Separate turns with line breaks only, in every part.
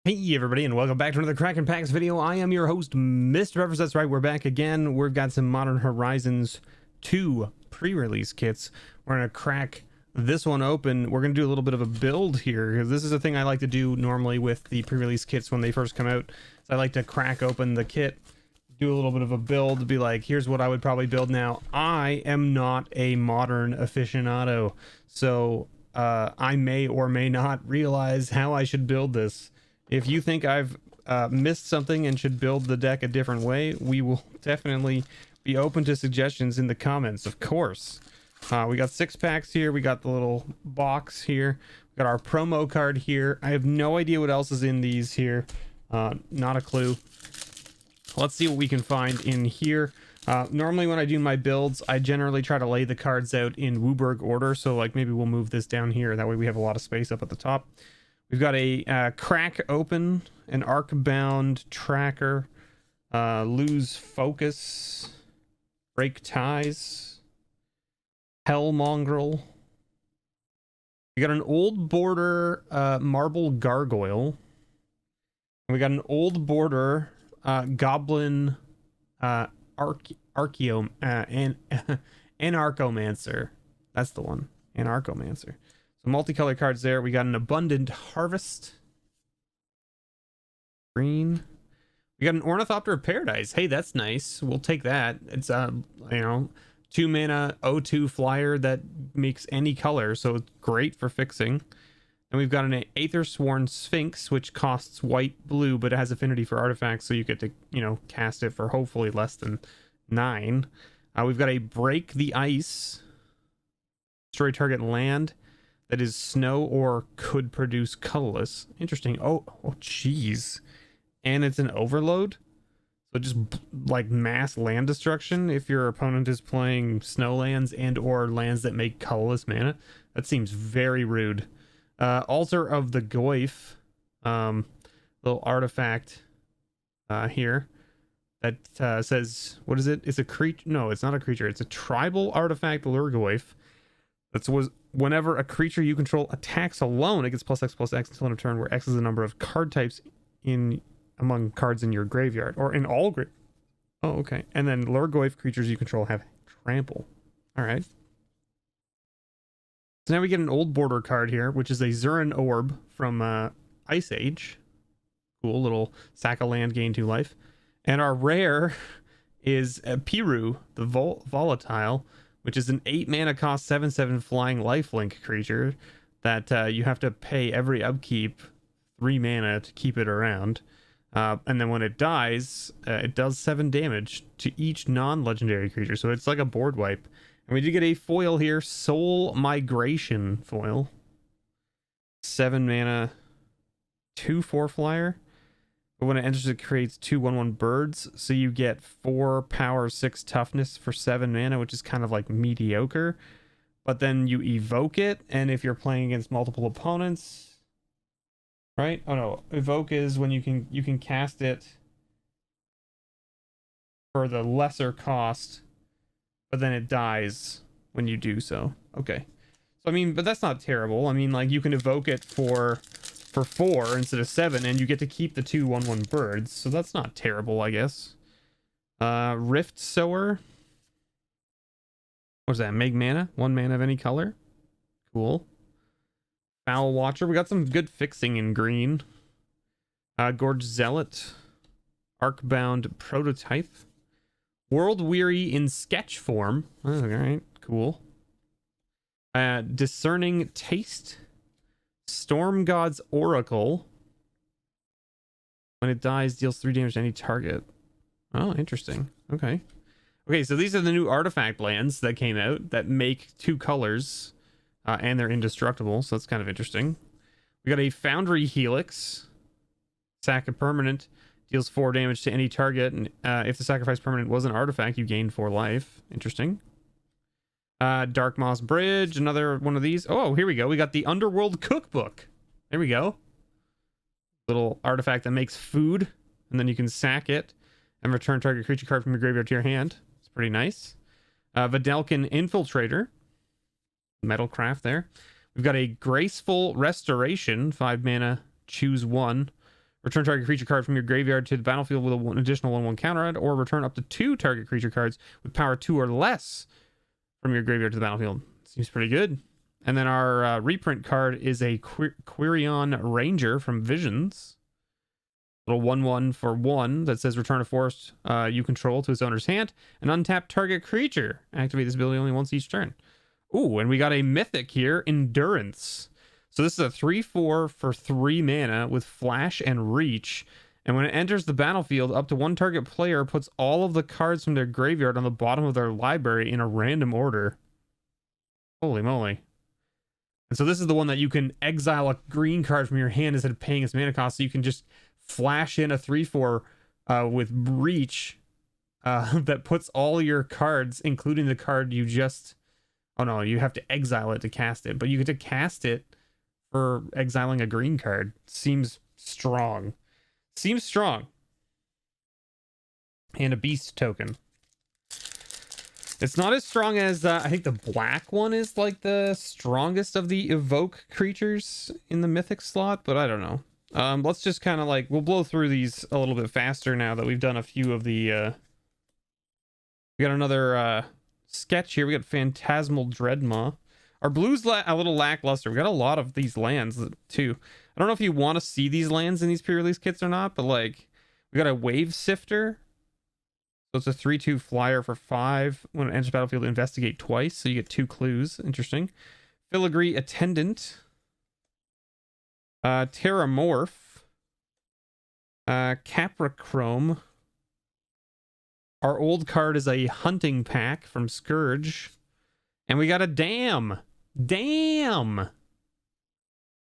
Hey everybody, and welcome back to another Kraken Packs video. I am your host, MrBevers. That's right, we're back again. We've got some Modern Horizons 2 pre-release kits. We're gonna crack this one open. We're gonna do a little bit of a build here, because this is a thing I like to do normally with the pre-release kits when they first come out. So I like to crack open the kit, do a little bit of a build, be like, here's what I would probably build now. I am not a modern aficionado, so I may or may not realize how I should build this. If you think I've missed something and should build the deck a different way, we will definitely be open to suggestions in the comments, of course. We got 6 packs here. We got the little box here. We got our promo card here. I have no idea what else is in these here. Not a clue. Let's see what we can find in here. Normally when I do my builds, I generally try to lay the cards out in Wooburg order. So like maybe we'll move this down here. That way we have a lot of space up at the top. We've got a crack open, an arc bound tracker, lose focus, break ties, hell mongrel. We got an old border marble gargoyle. And we got an old border goblin anarchomancer. That's the one, anarchomancer. So multicolored cards there. We got an abundant harvest. Green. We got an ornithopter of paradise. Hey, that's nice. We'll take that. It's 2 mana O2 flyer that makes any color, so it's great for fixing. And we've got an Aether Sworn Sphinx, which costs white blue, but it has affinity for artifacts, so you get to, cast it for hopefully less than 9. We've got a Break the Ice. Destroy target land that is snow or could produce colorless. Interesting. Oh, jeez. And it's an overload. So just like mass land destruction if your opponent is playing snow lands and or lands that make colorless mana. That seems very rude. Altar of the Goyf. Little artifact here that says, what is it? It's a creature. No, it's not a creature. It's a tribal artifact, Lurgoyf. That's whenever a creature you control attacks alone, it gets +X/+X until end of turn, where X is the number of card types among cards in your graveyard or in all Oh, okay. And then Lurgoyf creatures you control have trample. All right. So now we get an old border card here, which is a Zurin Orb from Ice Age. Cool little sack of land, gain 2 life. And our rare is Piru, the Volatile, which is an 8 mana cost 7/7 flying lifelink creature that you have to pay every upkeep 3 mana to keep it around. And then when it dies, it does 7 damage to each non-legendary creature. So it's like a board wipe. And we did get a foil here, Soul Migration foil. 7 mana, 2/4 flyer. But when it enters, it creates 2 1/1 birds. So you get 4 power, 6 toughness for 7 mana, which is kind of like mediocre. But then you evoke it, and if you're playing against multiple opponents, right? Oh no, evoke is when you can cast it for the lesser cost, but then it dies when you do so. Okay. So I mean, but that's not terrible. I mean, like, you can evoke it for 4 instead of 7, and you get to keep the 2 1/1 birds. So that's not terrible, I guess. Rift Sower. What's that? Meg mana? 1 mana of any color. Cool. Foul Watcher. We got some good fixing in green. Gorge Zealot. Arcbound Prototype. World Weary in sketch form. Oh, all right, cool. Discerning Taste. Storm God's Oracle. When it dies, deals 3 damage to any target. Oh, interesting. Okay. Okay, so these are the new artifact lands that came out that make 2 colors, and they're indestructible, so that's kind of interesting. We got a Foundry Helix. Sack a permanent. Deals 4 damage to any target, and if the sacrifice permanent was an artifact, you gain 4 life. Interesting. Dark Moss Bridge, another one of these. Oh, here we go. We got the Underworld Cookbook. There we go. Little artifact that makes food, and then you can sack it and return target creature card from your graveyard to your hand. It's pretty nice. Videlkin Infiltrator. Metalcraft there. We've got a Graceful Restoration, 5 mana, choose 1. Return target creature card from your graveyard to the battlefield with an additional 1/1 counter on it, or return up to 2 target creature cards with power 2 or less from your graveyard to the battlefield. Seems pretty good. And then our reprint card is a Quirion Ranger from Visions. Little 1/1 for 1 that says return a forest you control to its owner's hand and untap target creature. Activate this ability only once each turn. Ooh, and we got a Mythic here, Endurance. So this is a 3/4 for 3 mana with flash and reach. And when it enters the battlefield, up to 1 target player puts all of the cards from their graveyard on the bottom of their library in a random order. Holy moly. And so this is the one that you can exile a green card from your hand instead of paying its mana cost. So you can just flash in a 3/4 with reach that puts all your cards, including the card you just... Oh no, you have to exile it to cast it. But you get to cast it for exiling a green card. Seems strong. Seems strong. And a beast token. It's not as strong as I think the black one is like the strongest of the evoke creatures in the Mythic slot, but I don't know. Let's just kind of like, we'll blow through these a little bit faster now that we've done a few of the we got another sketch here. We got Phantasmal Dreadmaw. Our blue's a little lackluster. We got a lot of these lands too. I don't know if you want to see these lands in these pre-release kits or not, but like we got a Wave Sifter. So it's a 3/2 flyer for 5. When it enters battlefield, investigate twice. So you get 2 clues. Interesting. Filigree Attendant. Terramorph. Caprichrome. Our old card is a Hunting Pack from Scourge. And we got a Dam. Damn!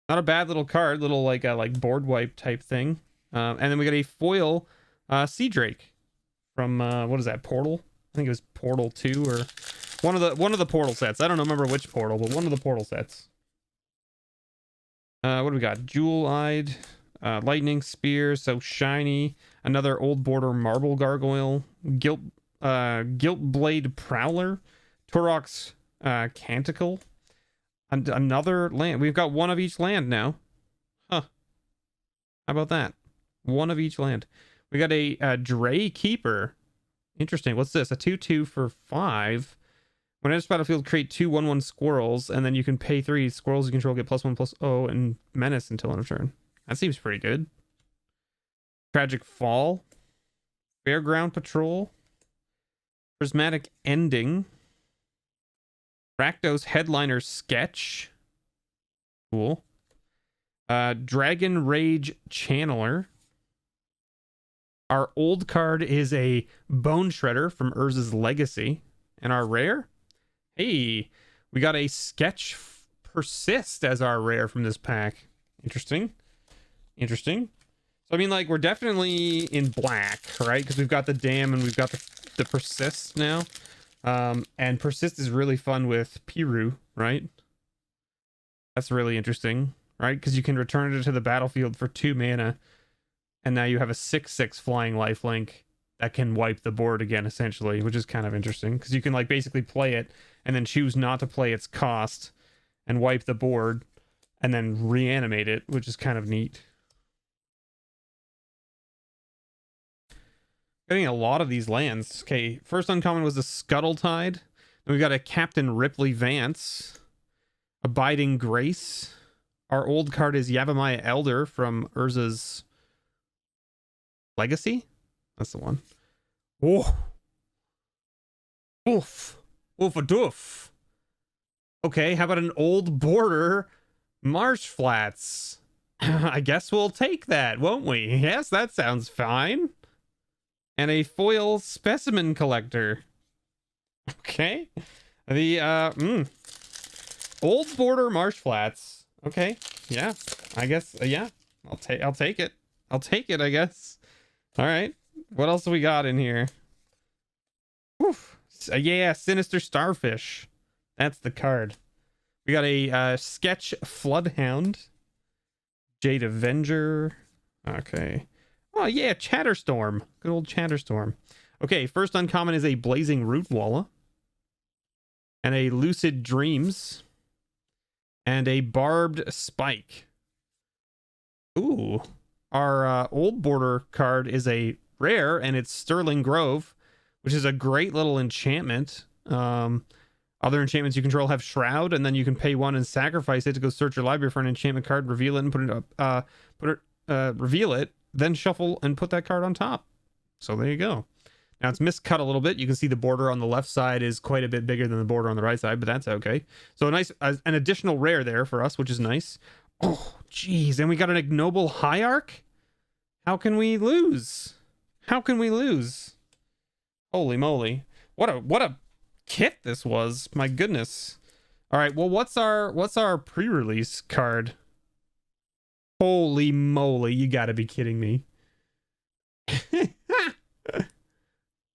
Not a bad little card. Little like board wipe type thing. And then we got a foil Sea Drake. From what is that, Portal? I think it was Portal 2 or one of the Portal sets. I don't remember which Portal, but one of the Portal sets. What do we got? Jewel-eyed, Lightning Spear, so shiny. Another old border Marble Gargoyle, Gilt Blade Prowler, Turok's Canticle, and another land. We've got one of each land now. Huh? How about that? One of each land. We got a Dray Keeper. Interesting. What's this? A 2/2 for 5. When it enters battlefield, create 2 1/1 squirrels, and then you can pay 3 squirrels you control, get +1/+0 and menace until end of turn. That seems pretty good. Tragic Fall. Fairground Patrol. Prismatic Ending. Rakdos Headliner Sketch. Cool. Dragon Rage Channeler. Our old card is a Bone Shredder from Urza's Legacy. And our rare? Hey, we got a Sketch Persist as our rare from this pack. Interesting. Interesting. So, I mean, like, we're definitely in black, right? Because we've got the Dam and we've got the Persist now. And Persist is really fun with Piru, right? That's really interesting, right? Because you can return it to the battlefield for 2 mana. And now you have a 6/6 flying lifelink that can wipe the board again, essentially, which is kind of interesting. Because you can, like, basically play it and then choose not to play its cost and wipe the board and then reanimate it, which is kind of neat. Getting a lot of these lands. Okay, first uncommon was the Scuttletide. Then we got a Captain Ripley Vance. Abiding Grace. Our old card is Yavimaya Elder from Urza's Legacy? That's the one. Oh. Oof. Oof a doof. Okay, how about an old border Marsh Flats? I guess we'll take that, won't we? Yes, that sounds fine. And a foil Specimen Collector. Okay. The old border Marsh Flats. Okay. Yeah. I guess yeah. I'll take it. I'll take it, I guess. All right. What else do we got in here? Oof. Yeah, Sinister Starfish. That's the card. We got a Sketch Floodhound. Jade Avenger. Okay. Oh, yeah, Chatterstorm. Good old Chatterstorm. Okay, first uncommon is a Blazing Rootwalla. And a Lucid Dreams. And a Barbed Spike. Ooh. our old border card is a rare, and it's Sterling Grove, which is a great little enchantment. Other enchantments you control have Shroud, and then you can pay 1 and sacrifice it to go search your library for an enchantment card, reveal it, and reveal it, then shuffle and put that card on top. So there you go. Now it's miscut a little bit. You can see the border on the left side is quite a bit bigger than the border on the right side, but that's okay. So a nice, an additional rare there for us, which is nice. Oh, geez. And we got an Ignoble Hierarch? How can we lose? How can we lose? Holy moly. What a kit this was. My goodness. All right, well, what's our pre-release card? Holy moly, you gotta be kidding me.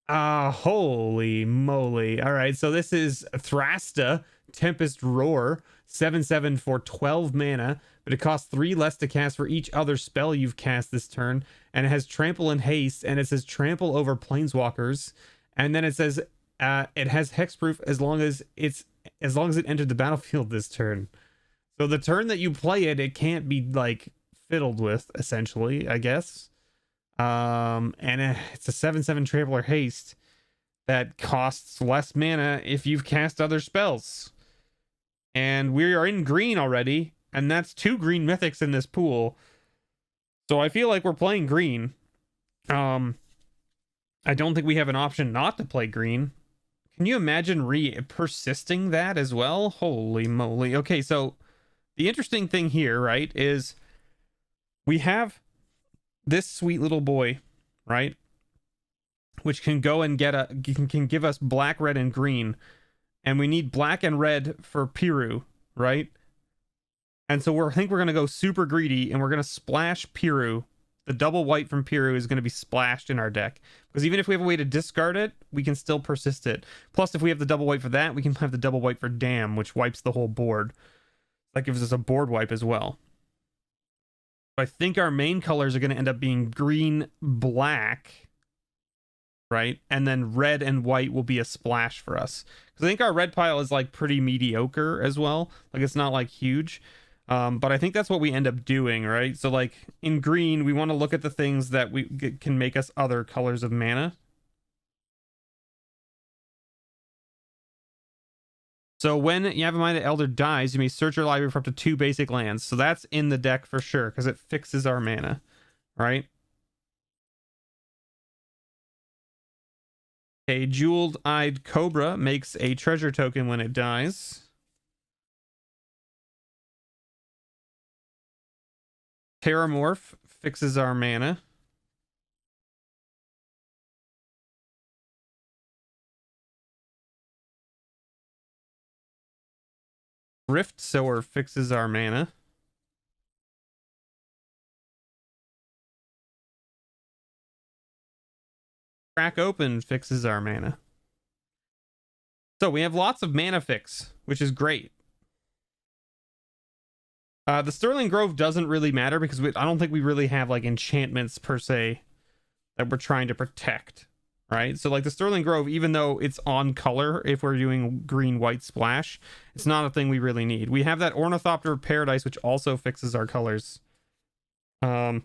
Holy moly. All right, so this is Thrasta, Tempest Roar, 7/7 for 12 mana, but it costs 3 less to cast for each other spell you've cast this turn, and it has Trample and Haste, and it says Trample over Planeswalkers, and then it says it has hexproof as long as it entered the battlefield this turn. So the turn that you play it, it can't be like fiddled with, essentially, I guess. And it's a 7/7 Trample or Haste that costs less mana if you've cast other spells. And we are in green already, and that's 2 green mythics in this pool. So I feel like we're playing green. I don't think we have an option not to play green. Can you imagine persisting that as well? Holy moly. Okay, so the interesting thing here, right, is we have this sweet little boy, right, which can go and get can give us black, red, and green, and we need black and red for Piru, right? And so I think we're gonna go super greedy, and we're gonna splash Piru. The double white from Piru is going to be splashed in our deck, because even if we have a way to discard it, we can still persist it. Plus, if we have the double white for that, we can have the double white for Dam, which wipes the whole board. That gives us a board wipe as well. I think our main colors are going to end up being green, black, right? And then red and white will be a splash for us. Because I think our red pile is like pretty mediocre as well. Like, it's not like huge. But I think that's what we end up doing, right? So like in green, we want to look at the things that can make us other colors of mana. So when Yavimaya Elder dies, you may search your library for up to 2 basic lands. So that's in the deck for sure, because it fixes our mana, right? A Jeweled-Eyed Cobra makes a treasure token when it dies. Terramorph fixes our mana. Rift Sower fixes our mana. Crack Open fixes our mana. So we have lots of mana fix, which is great. The Sterling Grove doesn't really matter because I don't think we really have like enchantments per se that we're trying to protect, right? So like the Sterling Grove, even though it's on color, if we're doing green-white splash, it's not a thing we really need. We have that Ornithopter of Paradise, which also fixes our colors. I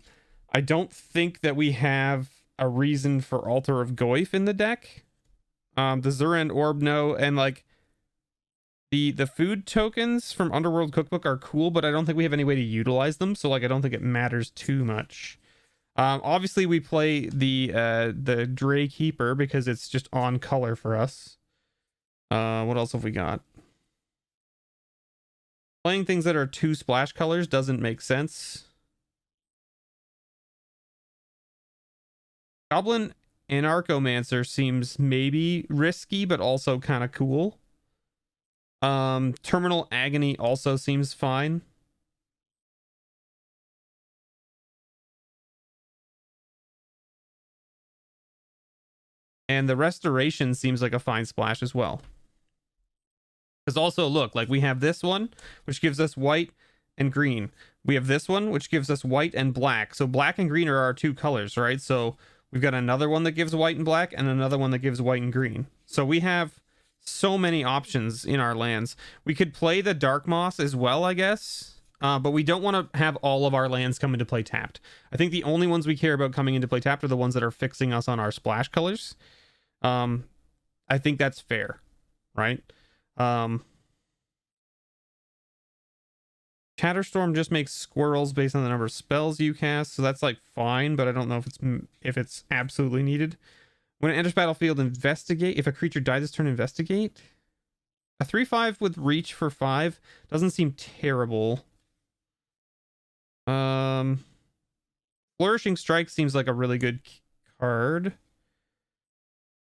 don't think that we have a reason for Altar of Goyf in the deck. The Zurand Orb, no, and like the food tokens from Underworld Cookbook are cool, but I don't think we have any way to utilize them, so like I don't think it matters too much. Obviously we play the Drake Keeper because it's just on color for us. What else have we got? Playing things that are 2 splash colors doesn't make sense. Goblin Anarchomancer seems maybe risky, but also kind of cool. Terminal Agony also seems fine. And the Restoration seems like a fine splash as well. Because also, look, like we have this one, which gives us white and green. We have this one, which gives us white and black. So black and green are our 2 colors, right? So we've got another one that gives white and black and another one that gives white and green. So we have so many options in our lands. We could play the Dark Moss as well, I guess. but we don't want to have all of our lands come into play tapped. I think the only ones we care about coming into play tapped are the ones that are fixing us on our splash colors. I think that's fair, right? Chatterstorm just makes squirrels based on the number of spells you cast, so that's like fine, but I don't know if it's absolutely needed. When it enters battlefield, investigate. If a creature dies this turn, investigate. A 3/5 with reach for 5 doesn't seem terrible. Flourishing Strike seems like a really good card.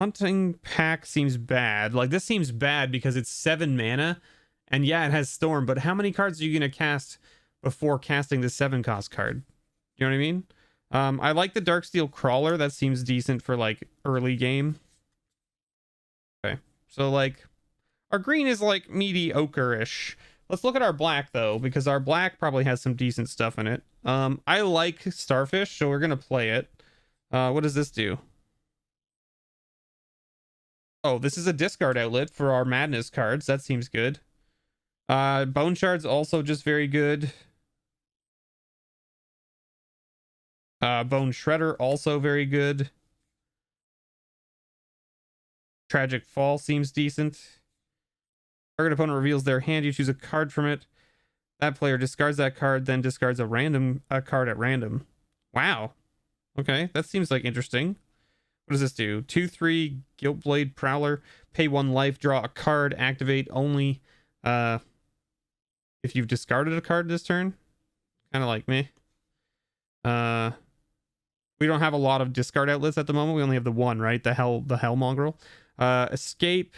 Hunting Pack seems bad. Like, this seems bad because it's 7 mana, and yeah, it has Storm, but how many cards are you going to cast before casting the 7-cost card? You know what I mean? I like the Darksteel Crawler. That seems decent for, like, early game. Okay, so, like, our green is, like, mediocre-ish. Let's look at our black, though, because our black probably has some decent stuff in it. I like Starfish, so we're going to play it. What does this do? Oh, this is a discard outlet for our Madness cards. That seems good. Bone Shard's also just very good. Bone Shredder, also very good. Tragic Fall seems decent. Target opponent reveals their hand. You choose a card from it. That player discards that card, then discards a card at random. Wow. Okay, that seems like interesting. What does this do? 2/3 Guiltblade Prowler. Pay 1 life. Draw a card. Activate only if you've discarded a card this turn. Kind of like me. We don't have a lot of discard outlets at the moment. We only have the one, right? The Hell Mongrel. Escape.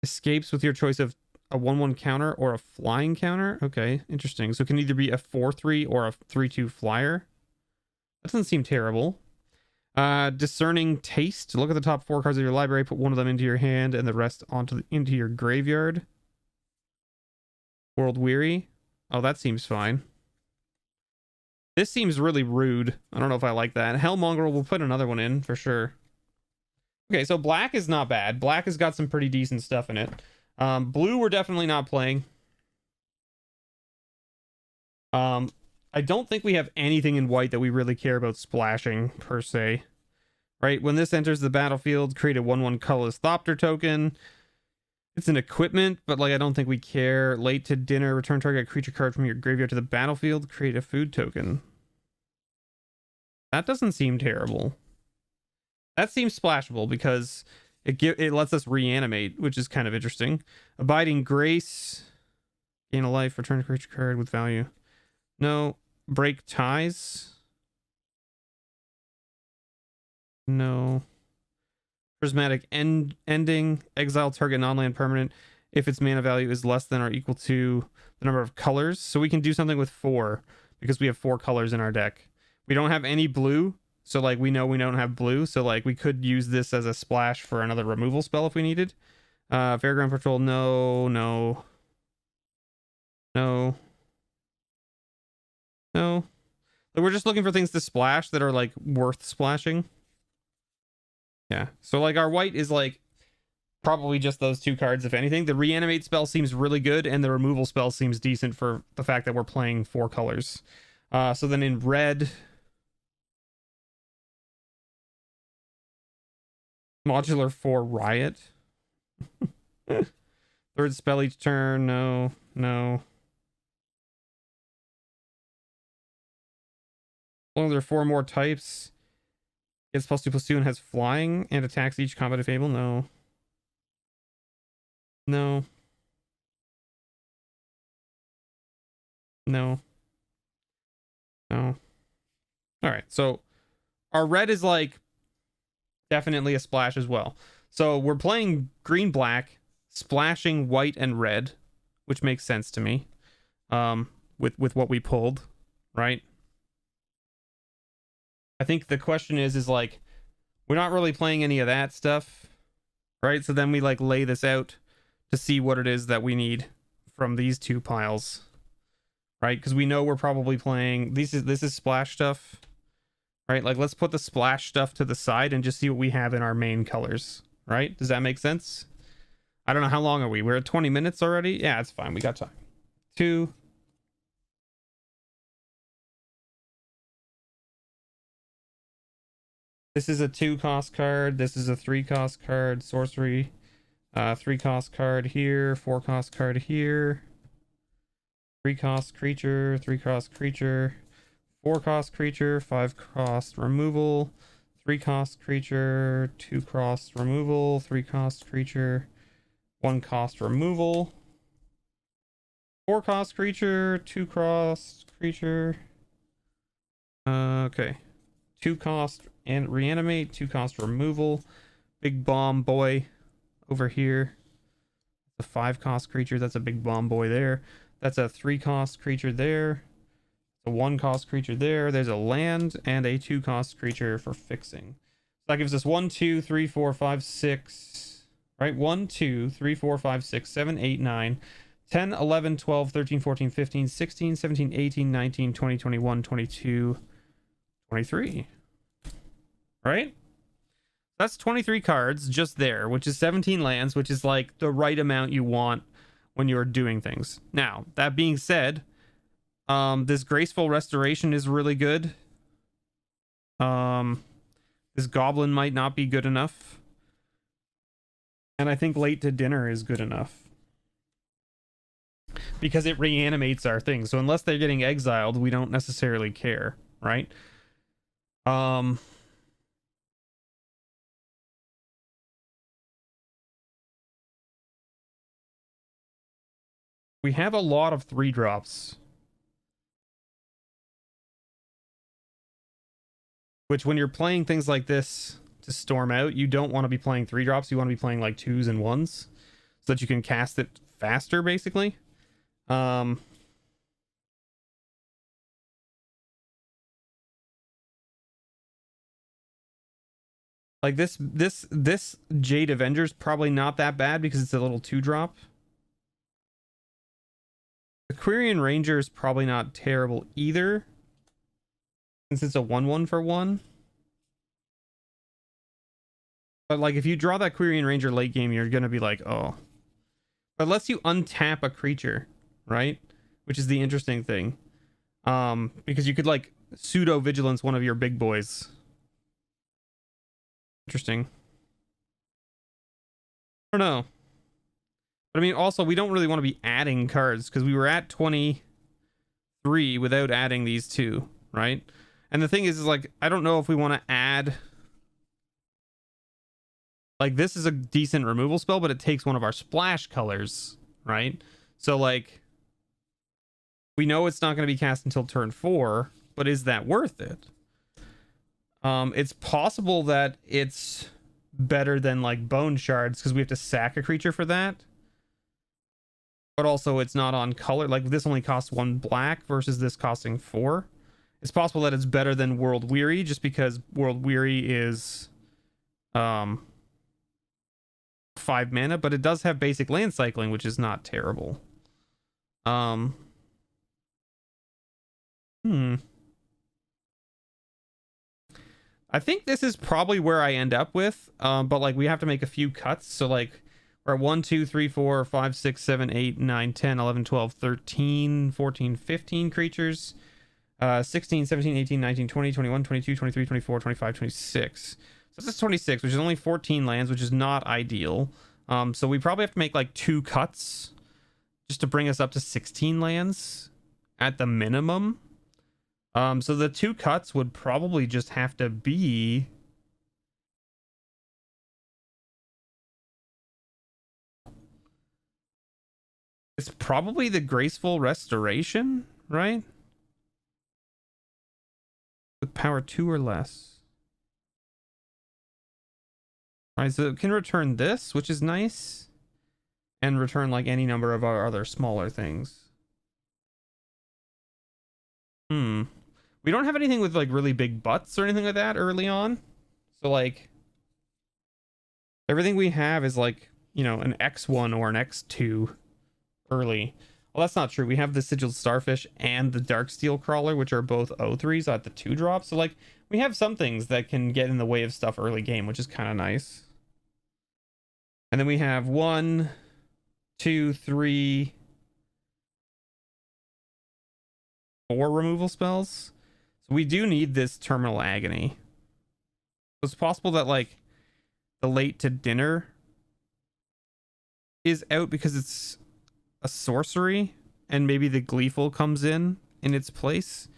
Escapes with your choice of a 1/1 counter or a flying counter. Okay, interesting. So it can either be a 4/3 or a 3/2 flyer. That doesn't seem terrible. Discerning Taste. Look at the top 4 cards of your library. Put one of them into your hand and the rest into your graveyard. World Weary. Oh, that seems fine. This seems really rude. I don't know if I like that. Hell Mongrel, we'll put another one in for sure. Okay, so black is not bad. Black has got some pretty decent stuff in it. Blue, we're definitely not playing. I don't think we have anything in white that we really care about splashing, per se. Right? When this enters the battlefield, create a 1/1 colorless Thopter token. It's an equipment, but like I don't think we care. Late to dinner, return target creature card from your graveyard to the battlefield, create a food token. That doesn't seem terrible. That seems splashable because it lets us reanimate, which is kind of interesting. Abiding Grace. Gain a life, return a creature card with value. No. Break Ties. No. Prismatic Ending. Exile target non-land permanent if its mana value is less than or equal to the number of colors. So we can do something with 4 because we have 4 colors in our deck. We don't have any blue, so like we know we don't have blue, so like we could use this as a splash for another removal spell if we needed. Fairground Patrol, no. But we're just looking for things to splash that are like worth splashing. Yeah, so like our white is like probably just those 2 cards, if anything. The reanimate spell seems really good, and the removal spell seems decent for the fact that we're playing 4 colors. So then in red, Modular 4 Riot. Third spell each turn. No. Well, there are 4 more types. Gets +2/+2 and has flying and attacks each combat able. No. Alright, so our red is like definitely a splash as well. So we're playing green black, splashing white and red, which makes sense to me. With what we pulled, right? I think the question is like, we're not really playing any of that stuff, right? So then we like lay this out to see what it is that we need from these 2 piles, right? Because we know we're probably playing, this is splash stuff, right? Like let's put the splash stuff to the side and just see what we have in our main colors, right? Does that make sense? I don't know how long are we? We're at 20 minutes already. Yeah, it's fine. We got time. 2. This is a 2 cost card. This is a 3 cost card. Sorcery. 3 cost card here. 4 cost card here. 3 cost creature. 3 cost creature. 4 cost creature. 5 cost removal. 3 cost creature. 2 cost removal. 3 cost creature. 1 cost removal. 4 cost creature. 2 cost creature. Okay. 2 cost and reanimate. 2 cost removal. Big bomb boy over here. A 5 cost creature. That's a big bomb boy there. That's a 3 cost creature there. A 1 cost creature there. There's a land and a 2 cost creature for fixing. So that gives us 1, 2, 3, 4, 5, 6. Right? 1, 2, 3, 4, 5, 6, 7, 8, 9, 10, 11, 12, 13, 14, 15, 16, 17, 18, 19, 20, 21, 22, 23. Right? That's 23 cards just there, which is 17 lands, which is like the right amount you want when you're doing things. Now, that being said, this Graceful Restoration is really good. This Goblin might not be good enough. And I think Late to Dinner is good enough. Because it reanimates our thing. So unless they're getting exiled, we don't necessarily care, right? We have a lot of 3-drops. Which, when you're playing things like this to storm out, you don't want to be playing 3-drops. You want to be playing like 2s and 1s so that you can cast it faster, basically. Like this Jade Avenger's probably not that bad because it's a little 2-drop. The Quirion Ranger is probably not terrible either, since it's a 1/1 for 1. But like if you draw that Quirion Ranger late game, you're gonna be like, oh. But it lets you untap a creature, right? Which is the interesting thing. Because you could like pseudo vigilance one of your big boys. Interesting. I don't know. But I mean, also, we don't really want to be adding cards because we were at 23 without adding these 2, right? And the thing is like, I don't know if we want to add... Like, this is a decent removal spell, but it takes one of our splash colors, right? So, like, we know it's not going to be cast until turn 4, but is that worth it? It's possible that it's better than, like, Bone Shards because we have to sack a creature for that. But also it's not on color. Like this only costs 1 black versus this costing 4. It's possible that it's better than World Weary just because World Weary is 5 mana, but it does have basic land cycling, which is not terrible. I think this is probably where I end up with, but like we have to make a few cuts. So like we're at 1, 2, 3, 4, 5, 6, 7, 8, 9, 10, 11, 12, 13, 14, 15 creatures. 16, 17, 18, 19, 20, 21, 22, 23, 24, 25, 26. So this is 26, which is only 14 lands, which is not ideal. So we probably have to make like 2 cuts just to bring us up to 16 lands at the minimum. So the 2 cuts would probably just have to be... It's probably the Graceful Restoration, right? With power 2 or less. Alright, so it can return this, which is nice. And return like any number of our other smaller things. We don't have anything with like really big butts or anything like that early on. So like everything we have is like, you know, an X1 or an X2 early. Well, that's not true. We have the Sigiled Starfish and the Darksteel Crawler, which are both O3s at the 2-drop. So like we have some things that can get in the way of stuff early game, which is kind of nice. And then we have 1, 2, 3, 4 removal spells. So we do need this Terminal Agony. It's possible that like the Late to Dinner is out because it's a sorcery, and maybe the Gleeful comes in its place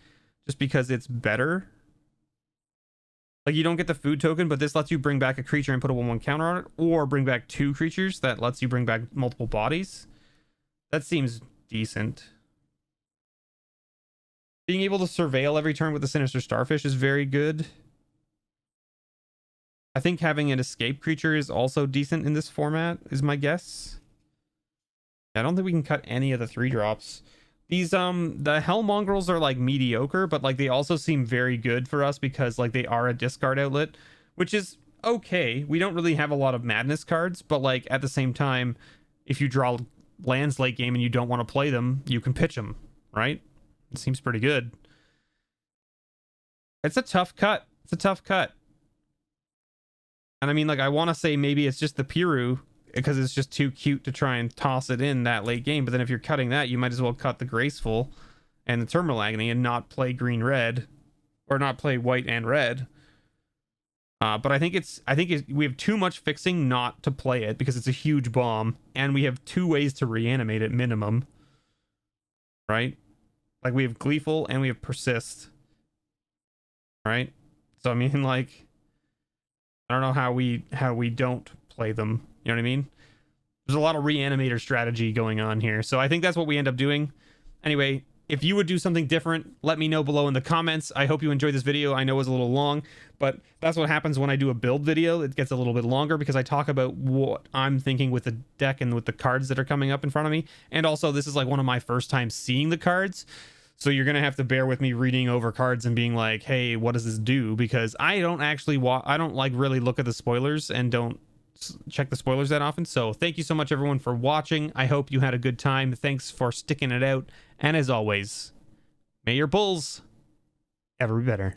just because it's better. Like, you don't get the food token, but this lets you bring back a creature and put a 1/1 counter on it, or bring back 2 creatures that lets you bring back multiple bodies. That seems decent. Being able to surveil every turn with the Sinister Starfish is very good. I think having an escape creature is also decent in this format, is my guess. I don't think we can cut any of the 3-drops. These the Hell Mongrels are like mediocre, but like they also seem very good for us because like they are a discard outlet, which is okay. We don't really have a lot of Madness cards, but like at the same time, if you draw lands late game and you don't want to play them, you can pitch them, right? It seems pretty good. It's a tough cut. It's a tough cut. And I mean, like, I want to say maybe it's just the Piru because it's just too cute to try and toss it in that late game. But then if you're cutting that, you might as well cut the Graceful and the Terminal Agony and not play green-red, or not play white and red. But I think we have too much fixing not to play it because it's a huge bomb, and we have 2 ways to reanimate it minimum, right? Like, we have Gleeful and we have Persist, right? So I mean, like, I don't know how we don't play them. You know what I mean? There's a lot of reanimator strategy going on here. So I think that's what we end up doing. Anyway, if you would do something different, let me know below in the comments. I hope you enjoyed this video. I know it was a little long, but that's what happens when I do a build video. It gets a little bit longer because I talk about what I'm thinking with the deck and with the cards that are coming up in front of me. And also, this is like one of my first times seeing the cards. So you're going to have to bear with me reading over cards and being like, hey, what does this do? Because I don't actually I don't like really look at the spoilers and don't check the spoilers that often. So thank you so much everyone for watching. I hope you had a good time. Thanks for sticking it out, and as always, may your pulls ever be better.